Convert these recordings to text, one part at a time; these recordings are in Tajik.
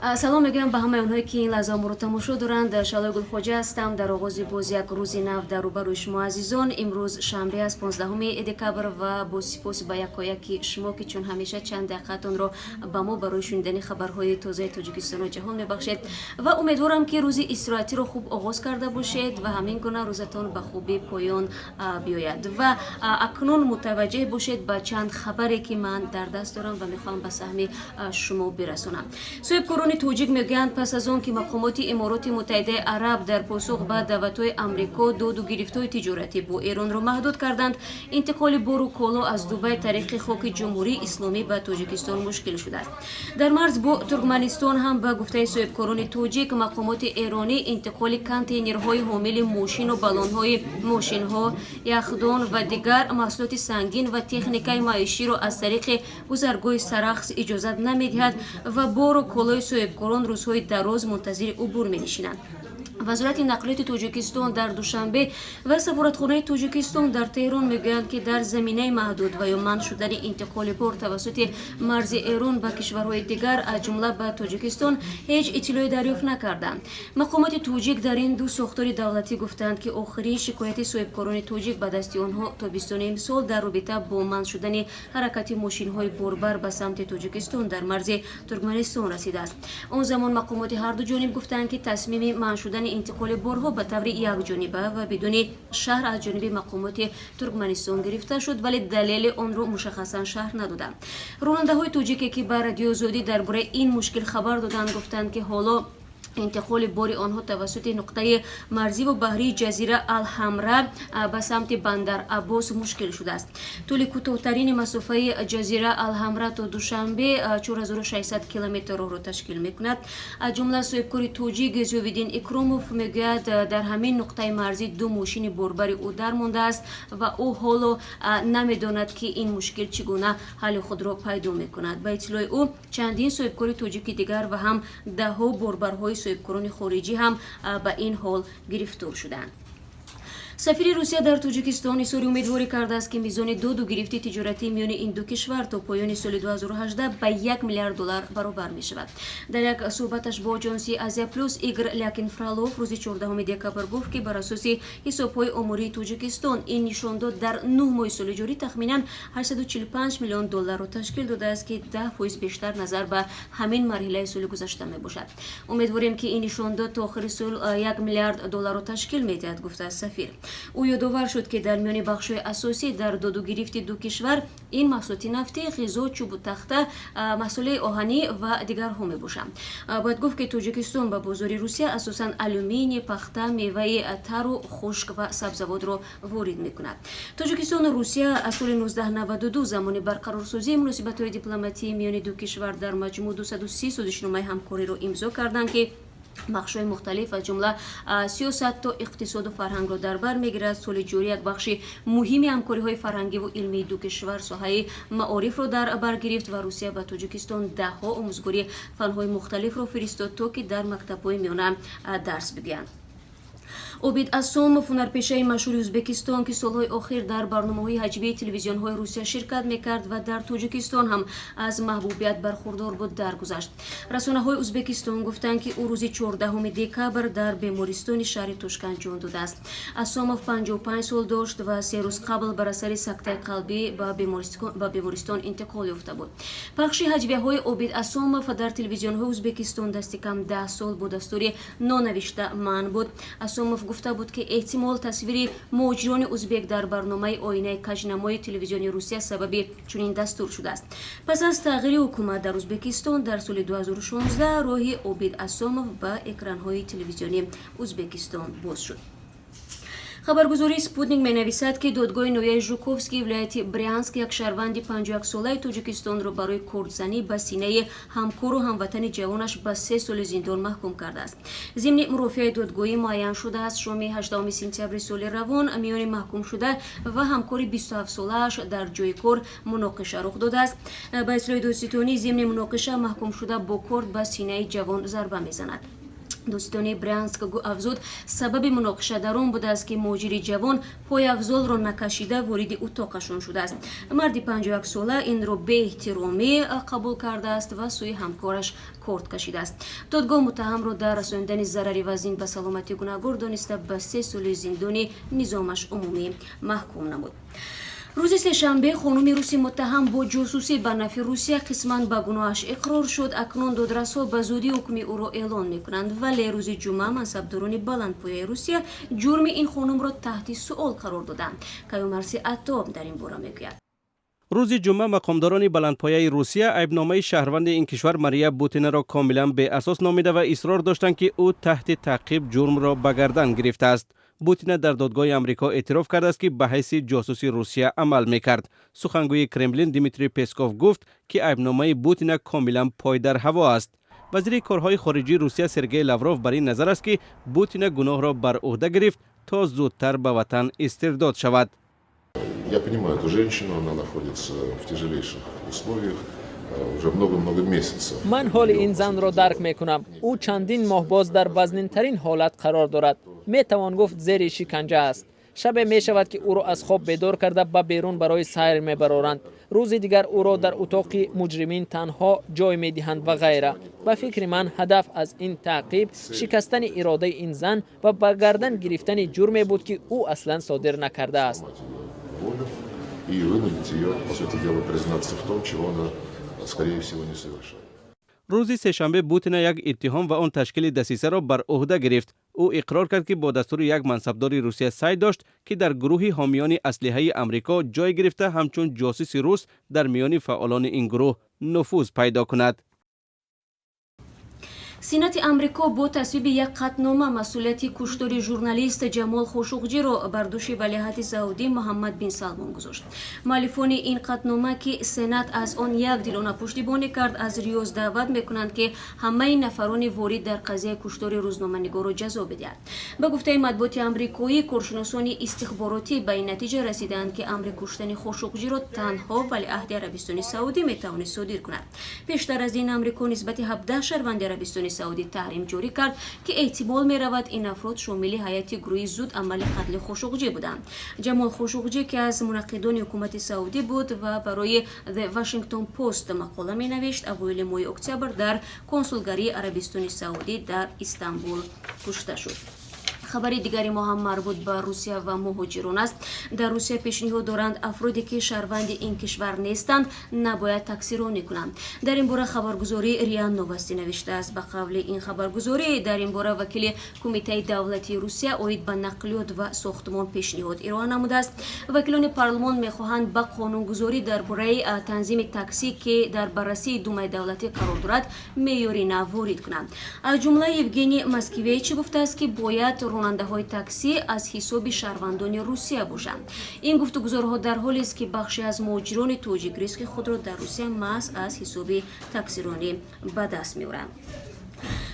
салом мегӯям ба ҳамаи онҳое ки ин лаҳза моро тамошо доранд. Шалои Гулхоҷа ҳастам дар оғози боз як рӯзи нав дар рӯбарӯи шумо азизон. имрӯз шанбе аст 15 декабр ва бо сипоси ба якояки шумо ки чун ҳамеша чанд дақиқаатонро ба мо барои шунидани хабарҳои тозаи Тоҷикистону ҷаҳон мебахшед ва умедворам ки рӯзи истироҳатиро хуб оғоз карда бошед ва ҳамин гуна рӯзатон ба хубӣ поён биёяд. Ва акнун мутаваҷҷеҳ бошед ба чанд хабаре ки ман дар даст дорам ва мехоҳам ба саҳми шумо бирасонам. Соҳибкорони тоҷик мегӯянд пас аз он ки мақомоти Имороти Муттаҳидаи Араб дар посух ба даъватҳои Амрико доду гирифтҳои тиҷоратӣ бо Эронро маҳдуд карданд, интиқоли бору коло аз Дубай тариқи хоки Ҷумҳурии Исломӣ ба Тоҷикистон мушкил шудааст. Дар марз бо Туркманистон ҳам ба гуфтаи соҳибкорони тоҷик мақомоти эронӣ интиқоли контейнерҳои ҳомили мошину баллонҳои мошинҳо, яхдон ва дигар маҳсулоти сангин ва техникаи маиширо аз тариқи гузаргоҳи Сарахс иҷозат намедиҳад ва бору колои соҳибкорон рӯзҳои дароз мунтазири убур менишинанд. вазорати нақлиёти Тоҷикистон дар душанбе ва сафоратхонаи Тоҷикистон дар Теҳрон мегӯянд ки дар заминаи маҳдуд ва ё манъ шудани интиқоли бор тавассути марзи Эрон ба кишварҳои дигар аз ҷумла ба Тоҷикистон ҳеҷ иттилоъе дарёфт накарданд. Мақомоти тоҷик дар ин ду сохтори давлатӣ гуфтанд ки охирин шикояти соҳибкорони тоҷик ба дасти онҳо тобистони имсол дар робита бо манъ шудани ҳаракати мошинҳои борбар ба самти Тоҷикистон дар марзи Туркманистон расидааст. Он замон мақомоти ҳарду ҷониб гуфтанд ки тасмими манъ шудани интиқоли борҳо ба таври якҷониба ва бидуни шаҳр аз ҷониби мақомоти Туркманистон гирифта шуд, вале далели онро мушаххасан шаҳр надоданд. Ронандаҳои тоҷике ки ба радиозодӣ дар бораи ин мушкил хабар доданд гуфтанд ки ҳоло интиқоли бори онҳо тавассути нуқтаи марзиву баҳрии ҷазира Алҳамра ба самти Бандар Аббос мушкил шудааст. тӯли кӯтоҳтарини масофаи ҷазира Алҳамра то Душанбе 4600 километр роҳро ташкил мекунад. аз ҷумла соҳибкори тоҷик Зиёвиддин Икромов мегӯяд дар ҳамин нуқтаи марзӣ ду мошини борбари ӯ дармондааст ва ӯ ҳоло намедонад ки ин мушкил чӣ гуна ҳалли худро пайдо мекунад. ба иттилои ӯ чандин соҳибкори тоҷики дигар ва ҳам даҳҳо борбарҳои соҳибкорони хориҷӣ ҳам ба ин ҳол гирифтор шуданд. сафири Русия дар Тоҷикистон изҳори умедворӣ кардааст ки мизони доду гирифти тиҷоратӣ миёни ин ду кишвар то поёни соли 2018 ба $1 миллиард баробар мешавад. дар як суҳбаташ бо аҷонсии Азия Плюс Игор Лякинфролов рӯзи 14 декабр гуфт ки бар асоси ҳисобҳои омурии Тоҷикистон ин нишондод дар 9 моҳи соли ҷорӣ тахминан $845 миллион ташкил додааст ки 10% бештар назар ба ҳамин марҳилаи соли гузашта мебошад. умедворем ки ин нишондод то охири сол $1 миллиард ташкил медиҳад, гуфтааст сафир. ӯ ёдовар шуд ки дар миёни бахшҳои асосӣ дар доду гирифти ду кишвар ин маҳсулоти нафтӣ, ғизо, чӯбу тахта, маҳсулаи оҳанӣ ва дигарҳо мебошанд. бояд гуфт ки Тоҷикистон ба бозори Русия асосан алюминий, пахта, меваи тару хушк ва сабзавотро ворид мекунад. Тоҷикистону Русия аз соли 1992 замони барқарорсозии муносибатҳои дипломатии миёни ду кишвар дар маҷмӯъ 230 созишномаи ҳамкориро имзо карданд ки бахшҳои мухталиф аз ҷумла сиёсат то иқтисоду фарҳангро дар бар мегирад. соли ҷорӣ як бахши муҳими ҳамкориҳои фарҳангиву илмии ду кишвар соҳаи маорифро дар бар гирифт ва Русия ба Тоҷикистон даҳҳо омӯзгори фанҳои мухталифро фиристод то ки дар мактабҳои миёна дарс бигӯянд. Обид Асомов, ҳунарпешаи маъшҳури Ӯзбекистон ки солҳои охир дар барномаҳои ҳаҷвии телевизионҳои Русия ширкат мекард ва дар Тоҷикистон ҳам аз маҳбубият бархурдор буд, даргузашт. расонаҳои Ӯзбекистон гуфтанд ки ӯ рӯзи 14 декабр дар бемористони шаҳри Тошканд ҷон додааст. Асомов 55 сол дошт ва 3 рӯз қабл бар асари сактаи қалбӣ ба бемористон интиқол ёфта буд. пахши ҳаҷвияҳои Обид Асомов дар телевизионҳои Ӯзбекистон дасти кам 10 сол бо дастури нонавишта манъ буд. Асомов гуфта буд ки эҳтимол тасвири муҳоҷирони ӯзбек дар барномаи оинаи каҷнамои телевизиони Русия сабаби чунин дастур шудааст. пас аз тағйири ҳукумат дар Ӯзбекистон дар соли 2016 роҳи Обид Асомов ба экранҳои телевизиони Ӯзбекистон боз шуд. хабаргузории Спутник менависад ки додгоҳи ноҳияи Жуковский вилояти Брянск як шаҳрванди 51-солаи Тоҷикистонро барои курдзанӣ ба синаи ҳамкору ҳамватани ҷавонаш ба 3 соли зиндон маҳкум кардааст. зимни мурофиаи додгоҳӣ муайян шудааст шоми 8 сентябри соли равон миёни маҳкумшуда ва ҳамкори 27-солааш дар ҷойи кор муноқиша рух додааст. ба иттилои додситонӣ зимни муноқиша маҳкумшуда бо корд ба синаи ҷавон зарба мезанад. دوستانی برانسک گو افزود سبب مناقشه در آن بوده است که مهاجری جوان پای افزال را نکشیده وارد اتاقشان شده است. مرد 51 ساله این را به احترامی قبول کرده است و سوی همکارش کارت کشیده است. دادگاه متهم را در رساندن ضرر وزین به سلامتی گناهکار دانسته به 3 سال زندان نظامش عمومی محکوم نمود. روز سه‌شنبه خانم روسی متهم با جاسوسی به نفع روسیه قسماً به گناهش اقرار شد. اکنون دادرس‌ها به زودی حکم او را اعلان می‌کنند، ولی روز جمعه منصبداران بلندپایه روسیه جرم این خانم را تحت سؤال قرار دادند. کیومرثی عطاب در این باره میگوید. روز جمعه مقامداران بلندپایه روسیه عیبنامه شهروند این کشور ماریا بوتینا را کاملا به اساس نامیده و اصرار داشتند که او تحت تعقیب جرم را به گردن گرفته است. بوتینا در دادگاه آمریکا اعتراف کرده است که به حیث جاسوسی روسیه عمل میکرد. سخنگوی کرملین دیمیتری پسکوف گفت که عیبنامه بوتینا کاملا پای در هوا است. وزیر کارهای خارجه روسیه سرگئی لاوروف بر این نظر است که بوتینا گناه را بر عهده گرفت تا زودتر به وطن استرداد شود. Я понимаю эту женщину, она находится в тяжелейших условиях уже много месяцев. من حال این زن را درک میکنم. او چندین ماه باز در وزنینترین حالت قرار دارد. میتوان گفت زیر شکنجه است. شب می شود که او را از خواب بیدار کرده به بیرون برای سیر میبرند. روز دیگر او را در اتاق مجرمین تنها جای میدهند و غیره. به فکر من هدف از این تعقیب شکستن اراده این زن و به گردن گرفتن جرمی بود که او اصلا صادر نکرده است. И вынудить ее, по сути дела, признаться в том, чего она, скорее всего, не совершает. روز سه‌شنبه بوتینا یک اتهام و آن تشکیل دسیسه را بر عهده گرفت. او اقرار کرد که با دستور یک منصبدار روسیه سعی داشت که در گروه حامیان اسلحه آمریکا جای گرفته همچون جاسوس روس در میان فعالان این گروه نفوذ پیدا کند. سینات آمریکا با تصویب یک قطعنامه مسئولیت کشتار ژورنالیست جمال خاشقجی را بر دوش ولیعهد سعودی محمد بن سلمان گذاشت. مؤلفان این قطعنامه که سنات از آن یک دلانه پشتیبانی کرد از ریاض دعوت میکنند که همه نفران وارد در قضیه کشتار روزنامه‌نگار را جزا بدهند. به گفته مطبوعات آمریکایی، کارشناسان استخباراتی به این نتیجه رسیدند که امر کشتن خاشقجی را تنها ولیعهد عربستان سعودی میتواند صادر کند. پیشتر از این آمریکا نسبت 17 شهروند عربستان سعودی تحریم جاری کرد که احتمال می رود این افراد شامل هیئت گروهی زود عمل قتل خاشقجی بودند. جمال خاشقجی که از منقدان حکومت سعودی بود و برای The Washington Post مقاله می نوشت، اوایل ماه اکتبر در کنسولگری عربستان سعودی در استانبول کشته شد. خبر دیگری ما هم مربوط به روسیه و مهاجران است. در روسیه پیشنهاد دارند افرادی که شهروند این کشور نیستند نباید تکثیرانی کنند. در این باره خبرگزاری ریا نوستی نوشته است. به قول این خبرگزاری در این باره وکیل کمیته دولتی روسیه اوید به نقلیات و ساختمان پیشنهاد ارائه نموده است. وکیلان پارلمان میخواهند به قانونگذاری درباره تنظیم تاکسی که در بررسی دومه دولتی قرار دارد معیاری وارد کنند. از جمله یوگنی مسکویچ گفته است که باید راننده های تاکسی از حساب شهروندان روسیه باشند. این گفتگوها در حالی است که بخشی از مهاجران تاجیک ریسک خود را در روسیه محض از حساب تاکسیرانی به دست می‌آورند.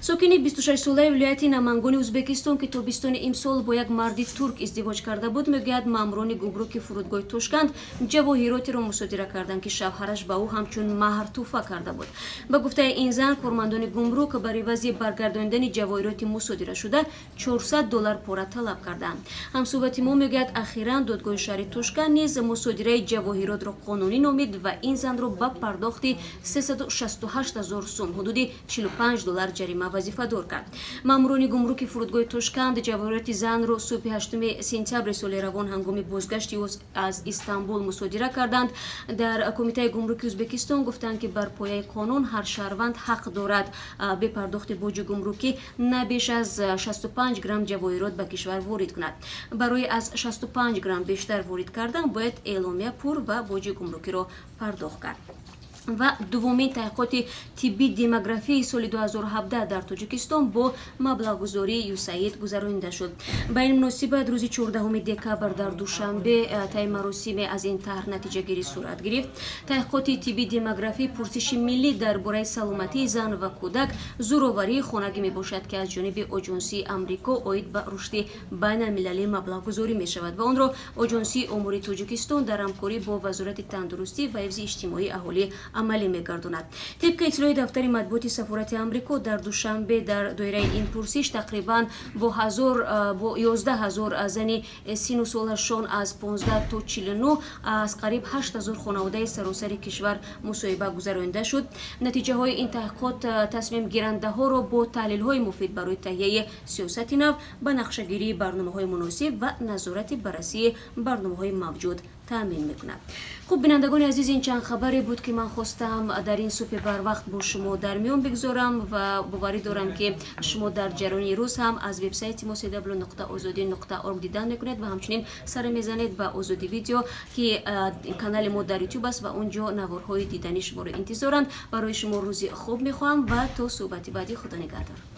ساکن 26 ساله ولایت نامنگان ازبکستان که تابستان امسال با یک مرد ترک ازدواج کرده بود میگوید ماموران گمرک فرودگاه توشکند جواهراتی را مصادره کردند که شوهرش به او همچون مهر تحفه کرده بود. به گفته این زن، کارمندان گمرک برای عوض برگرداندن جواهرات مصادره شده $400 پاره طلب کردند. همصحبت ما میگوید اخیراً دادگاه شهر توشکند نیز مصادره جواهرات را قانونی نامید و این زن را به پرداخت 368,000 سوم حدود $45 جریمه وظیفه دار کرد. ماموران گمرک فرودگاه توشکند جواهرات زن را صبح 8 سپتامبر سال روان هنگام بازگشت از استانبول مصادره کردند. در کمیته گمرک ازبکستان گفتند که بر پایه قانون هر شهروند حق دارد به پرداخت باج گمرکی نه بیش از 65 گرم جواهرات به کشور وارد کند. برای از 65 گرم بیشتر وارد کردن باید اعلامیه پر و باج گمرکی را پرداخت کرد. و دومین تحقیقات طبی دموگرافی سال 2017 در تاجیکستان با مبلغ‌گذاری یوساید گذرانده شد. به این مناسبت روز 14 دکبر در دوشنبه طی مراسم از این طرح نتیجه گیری صورت گرفت. تحقیقات طبی دموگرافی پرسش ملی درباره سلامتی زن و کودک زورآوری خانگی میباشد که از جانب آژانسی آمریکا اوید به رشد بین المللی مبلغ‌گذاری می شود و آن را آژانسی امور تاجیکستان در همکاری با وزارت تندرستی و حفظ اجتماعی اهالی عملی میگرداند. طبق اطلاع دفتر مطبوعات سفارت آمریکا در دوشنبه در دایره این پرسش تقریبا با 11000 زن سن و سالشان از 15 تا 49 از قریب 8000 خانواده سراسر کشور مصاحبه گذرانده شد. نتیجه های این تحقیقات تصمیم گیرنده ها را با تحلیل های مفید برای تهیه سیاست نو به نقشه‌گیری برنامه های مناسب و نظارت بررسی برنامه های موجود تامین میکنه. خب بینندگان عزیز، این چند خبری بود که من خواستم در این صبح بر وقت با شما در میان بگذارم و باوری دارم که شما در جریان روز هم از وبسایت ما www.azadi.org دیدن میکنید و همچنین سر میزنید به آزادی ویدیو که کانال ما در یوتیوب است و اونجا نوارهای دیدنی شما رو انتظارند. برای شما روزی خوب میخوام و تا صحبت بعدی خدا نگهدار.